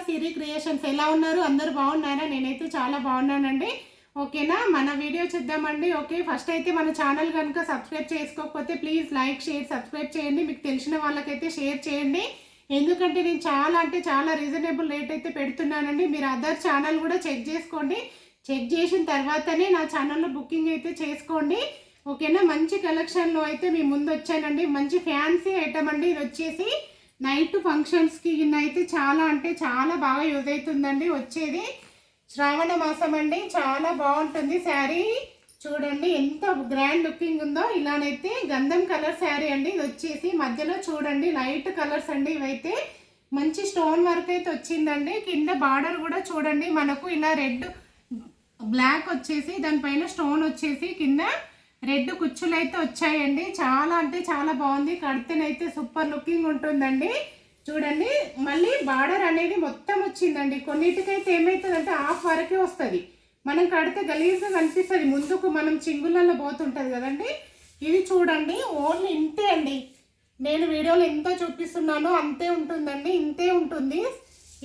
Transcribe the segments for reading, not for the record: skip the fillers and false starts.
సిరి creations. ఎలా ఉన్నారు? అందరూ బాగున్నారా? నేనైతే చాలా బాగున్నానండి. ఓకేనా, మన వీడియో చూద్దామండి. ఓకే, ఫస్ట్ అయితే మన ఛానల్ కనుక సబ్స్క్రైబ్ చేసుకోకపోతే ప్లీజ్ లైక్ షేర్ సబ్స్క్రైబ్ చేయండి. మీకు తెలిసిన వాళ్ళకైతే షేర్ చేయండి. ఎందుకంటే నేను చాలా అంటే చాలా రీజనబుల్ రేట్ అయితే పెడుతున్నానండి. మీరు అదర్ ఛానల్ కూడా చెక్ చేసుకోండి. చెక్ చేసిన తర్వాతనే నా ఛానల్లో బుకింగ్ అయితే చేసుకోండి. ఓకేనా, మంచి కలెక్షన్లో అయితే మీ ముందు వచ్చానండి. మంచి ఫ్యాన్సీ ఐటమ్ అండి. ఇది వచ్చేసి నైట్ ఫంక్షన్స్కి అయితే చాలా అంటే చాలా బాగా యూజ్ అవుతుందండి. వచ్చేది శ్రావణ మాసం అండి. చాలా బాగుంటుంది శారీ. చూడండి ఎంత గ్రాండ్ లుకింగ్ ఉందో. ఇలానైతే గంధం కలర్ శారీ అండి. ఇది వచ్చేసి మధ్యలో చూడండి లైట్ కలర్స్ అండి. ఇవైతే మంచి స్టోన్ వర్క్ అయితే వచ్చిందండి. కింద బార్డర్ కూడా చూడండి మనకు ఇలా రెడ్ బ్లాక్ వచ్చేసి దానిపైన స్టోన్ వచ్చేసి కింద రెడ్ కుచ్చులు అయితే వచ్చాయండి. చాలా అంటే చాలా బాగుంది. కడితేనైతే సూపర్ లుకింగ్ ఉంటుందండి. చూడండి మళ్ళీ బార్డర్ అనేది మొత్తం వచ్చిందండి. కొన్నిటికైతే ఏమవుతుందంటే హాఫ్ వరకే వస్తుంది. మనం కడితే గలీజ్గా కనిపిస్తుంది. ముందుకు మనం చింగులలో పోతుంటుంది కదండి. ఇది చూడండి ఓన్లీ ఇంతే అండి. నేను వీడియోలో ఎంత చూపిస్తున్నానో అంతే ఉంటుందండి. ఇంతే ఉంటుంది.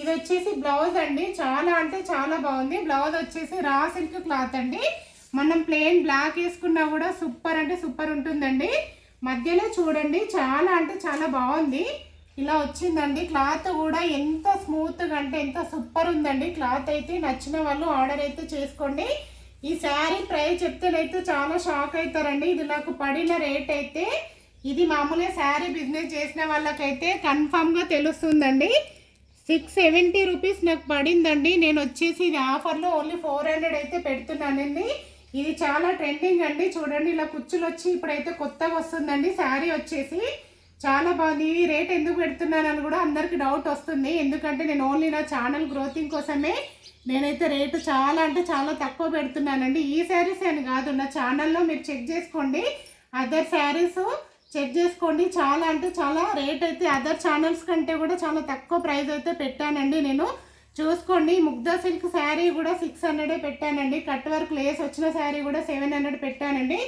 ఇది వచ్చేసి బ్లౌజ్ అండి. చాలా అంటే చాలా బాగుంది. బ్లౌజ్ వచ్చేసి రా సిల్క్ క్లాత్ అండి. మనం ప్లెయిన్ బ్లాక్ వేసుకున్నా కూడా సూపర్ అంటే సూపర్ ఉంటుందండి. మధ్యలో చూడండి చాలా అంటే చాలా బాగుంది. ఇలా వచ్చిందండి. క్లాత్ కూడా ఎంత స్మూత్గా అంటే ఎంత సూపర్ ఉందండి. క్లాత్ అయితే నచ్చిన వాళ్ళు ఆర్డర్ అయితే చేసుకోండి. ఈ శారీ ప్రైస్ చెప్తేనైతే చాలా షాక్ అవుతారండి. ఇది నాకు పడిన రేట్ అయితే ఇది మామూలుగా శారీ బిజినెస్ చేసిన వాళ్ళకైతే కన్ఫామ్గా తెలుస్తుందండి. 670 రూపీస్ నాకు పడిందండి. నేను వచ్చేసి ఇది ఆఫర్లో ఓన్లీ 400 అయితే పెడుతున్నానండి. ఇది చాలా ట్రెండింగ్ అండి. చూడండి ఇలా కుచ్చులు వచ్చి ఇప్పుడైతే కొత్తగా వస్తుందండి. శారీ వచ్చేసి చాలా బాగుంది. ఈ రేట్ ఎందుకు పెడుతున్నానని కూడా అందరికి డౌట్ వస్తుంది. ఎందుకంటే నేను ఓన్లీ నా ఛానల్ గ్రోతింగ్ కోసమే నేనైతే రేటు చాలా అంటే చాలా తక్కువ పెడుతున్నానండి. ఈ శారీస్ అని కాదు, నా ఛానల్లో మీరు చెక్ చేసుకోండి. అదర్ శారీస్ చెక్ చేసుకోండి. చాలా అంటే చాలా రేట్ అయితే అదర్ ఛానల్స్ కంటే కూడా చాలా తక్కువ ప్రైస్ అయితే పెట్టానండి. నేను చూసుకోండి. ముగ్ధా సిల్క్ శారీ కూడా 600 పెట్టానండి. కట్ వర్క్ లేస్ వచ్చిన శారీ కూడా 700 పెట్టానండి.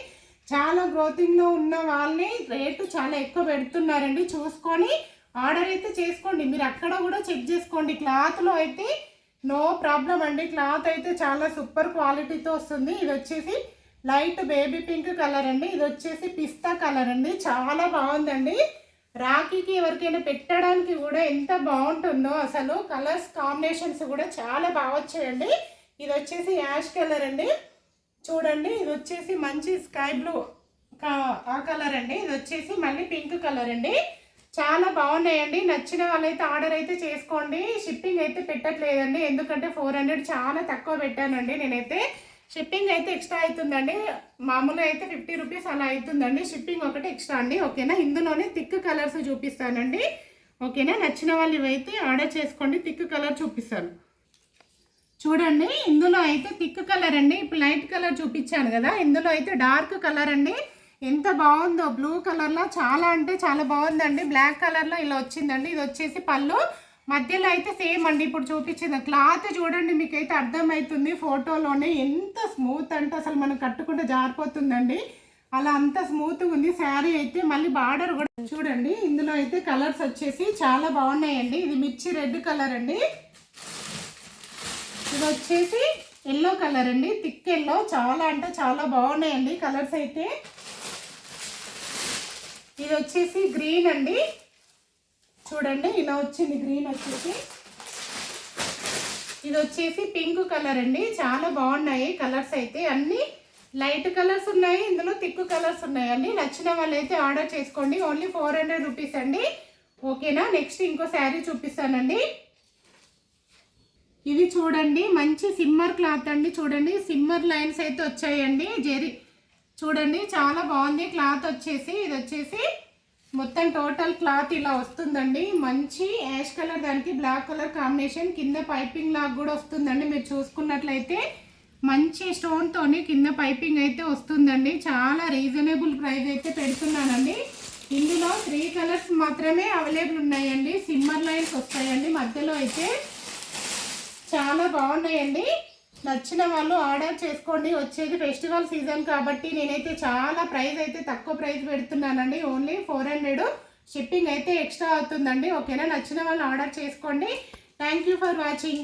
చాలా గ్రోతింగ్లో ఉన్న వాళ్ళని రేటు చాలా ఎక్కువ పెడుతున్నారండి. చూసుకొని ఆర్డర్ అయితే చేసుకోండి. మీరు అక్కడ కూడా చెక్ చేసుకోండి. క్లాత్లో అయితే నో ప్రాబ్లం అండి. క్లాత్ అయితే చాలా సూపర్ క్వాలిటీతో వస్తుంది. ఇది వచ్చేసి లైట్ బేబీ పింక్ కలర్ అండి. ఇది వచ్చేసి పిస్తా కలర్ అండి. చాలా బాగుందండి. రాఖీకి ఎవరికైనా పెట్టడానికి కూడా ఎంత బాగుంటుందో అసలు. కలర్స్ కాంబినేషన్స్ కూడా చాలా బాగా వచ్చాయండి. ఇది వచ్చేసి యాష్ కలర్ అండి. చూడండి ఇది వచ్చేసి మంచి స్కై బ్లూ ఆ కలర్ అండి. ఇది వచ్చేసి మళ్ళీ పింక్ కలర్ అండి. చాలా బాగున్నాయండి. నచ్చిన వాళ్ళైతే ఆర్డర్ అయితే చేసుకోండి. షిప్పింగ్ అయితే పెట్టట్లేదండి. ఎందుకంటే 400 చాలా తక్కువ పెట్టానండి. నేనైతే షిప్పింగ్ అయితే ఎక్స్ట్రా అవుతుందండి. మామూలుగా అయితే 50 రూపీస్ అలా అవుతుందండి. షిప్పింగ్ ఒకటి ఎక్స్ట్రా అండి. ఓకేనా, ఇందులోనే థిక్ కలర్స్ చూపిస్తానండి. ఓకేనా, నచ్చిన వాళ్ళు ఇవైతే ఆర్డర్ చేసుకోండి. థిక్ కలర్ చూపిస్తాను చూడండి. ఇందులో అయితే థిక్ కలర్ అండి. ఇప్పుడు లైట్ కలర్ చూపించాను కదా, ఇందులో అయితే డార్క్ కలర్ అండి. ఎంత బాగుందో బ్లూ కలర్లో. చాలా అంటే చాలా బాగుందండి. బ్లాక్ కలర్లో ఇలా వచ్చిందండి. ఇది వచ్చేసి పళ్ళు. మధ్యలో అయితే సేమ్ అండి ఇప్పుడు చూపించింది. క్లాత్ చూడండి మీకైతే అర్థమవుతుంది ఫోటోలోనే. ఎంత స్మూత్ అంటే అసలు మనం కట్టుకుంటే జారిపోతుందండి. అలా అంత స్మూత్గా ఉంది శారీ అయితే. మళ్ళీ బార్డర్ కూడా చూడండి. ఇందులో అయితే కలర్స్ వచ్చేసి చాలా బాగున్నాయండి. ఇది మిర్చి రెడ్ కలర్ అండి. ఇది వచ్చేసి ఎల్లో కలర్ అండి. Thick yellow. చాలా అంటే చాలా బాగున్నాయండి కలర్స్ అయితే. ఇది వచ్చేసి గ్రీన్ అండి. చూడండి ఇలా వచ్చింది గ్రీన్ వచ్చేసి. ఇది వచ్చేసి పింక్ కలర్ అండి. చాలా బాగున్నాయి కలర్స్ అయితే. అన్ని లైట్ కలర్స్ ఉన్నాయి, ఇందులో థిక్ కలర్స్ ఉన్నాయండి. నచ్చిన వాళ్ళైతే ఆర్డర్ చేసుకోండి. ఓన్లీ 400 రూపీస్ అండి. ఓకేనా, నెక్స్ట్ ఇంకో శారీ చూపిస్తానండి. ఇది చూడండి మంచి సిమ్మర్ క్లాత్ అండి. చూడండి సిమ్మర్ లైన్స్ అయితే వచ్చాయండి. జెరీ చూడండి చాలా బాగుంది క్లాత్ వచ్చేసి. ఇది వచ్చేసి మొత్తం టోటల్ క్లాత్ ఇలా వస్తుందండి. మంచి యాష్ కలర్ దానికి బ్లాక్ కలర్ కాంబినేషన్. కింద పైపింగ్ లాగా కూడా వస్తుందండి. మీరు చూసుకున్నట్లయితే మంచి స్టోన్ తోని కింద పైపింగ్ అయితే వస్తుందండి. చాలా రీజనబుల్ ప్రైస్ అయితే పెడుతున్నానండి. ఇందులో 3 కలర్స్ మాత్రమే అవైలబుల్ ఉన్నాయండి. సిమ్మర్ లైన్స్ వస్తాయండి మధ్యలో అయితే. చాలా బాగున్నాయండి. నచ్చిన వాళ్ళు ఆర్డర్ చేసుకోండి. వచ్చేది ఫెస్టివల్ సీజన్ కాబట్టి నేనైతే చాలా ప్రైస్ అయితే తక్కువ ప్రైస్ పెడుతున్నానండి. ఓన్లీ 400. షిప్పింగ్ అయితే ఎక్స్ట్రా అవుతుందండి. ఓకేనా, నచ్చిన వాళ్ళు ఆర్డర్ చేసుకోండి. Thank you for watching.